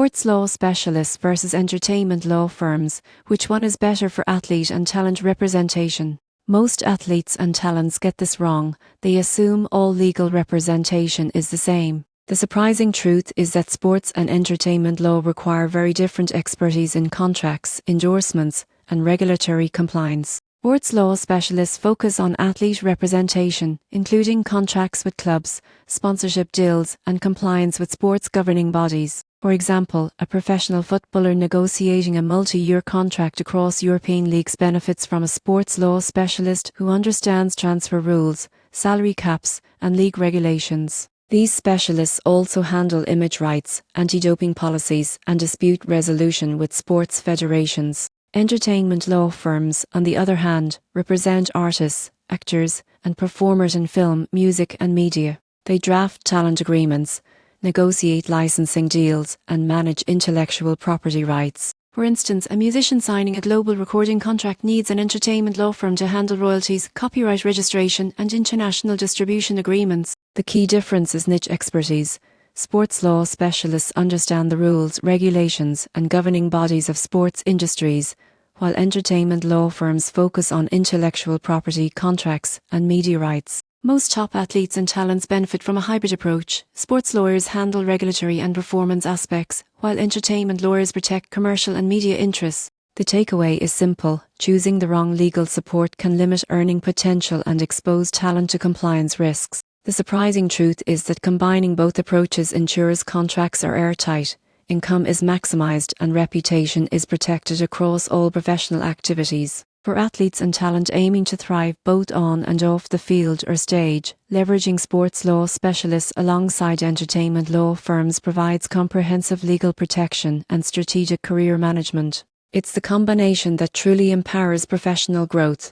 Sports law specialists versus entertainment law firms. Which one is better for athlete and talent representation? Most athletes and talents get this wrong. They assume all legal representation is the same. The surprising truth is that sports and entertainment law require very different expertise in contracts, endorsements, and regulatory compliance. Sports law specialists focus on athlete representation, including contracts with clubs, sponsorship deals, and compliance with sports governing bodies. For example, a professional footballer negotiating a multi-year contract across European leagues benefits from a sports law specialist who understands transfer rules, salary caps, and league regulations. These specialists also handle image rights, anti-doping policies, and dispute resolution with sports federations. Entertainment law firms, on the other hand, represent artists, actors, and performers in film, music, and media. They draft talent agreements, negotiate licensing deals, and manage intellectual property rights. For instance, a musician signing a global recording contract needs an entertainment law firm to handle royalties, copyright registration, and international distribution agreements. The key difference is niche expertise. Sports law specialists understand the rules, regulations, and governing bodies of sports industries, while entertainment law firms focus on intellectual property, contracts, and media rights. Most top athletes and talents benefit from a hybrid approach. Sports lawyers handle regulatory and performance aspects, while entertainment lawyers protect commercial and media interests. The takeaway is simple: choosing the wrong legal support can limit earning potential and expose talent to compliance risks. The surprising truth is that combining both approaches ensures contracts are airtight, income is maximized, and reputation is protected across all professional activities. For athletes and talent aiming to thrive both on and off the field or stage, leveraging sports law specialists alongside entertainment law firms provides comprehensive legal protection and strategic career management. It's the combination that truly empowers professional growth.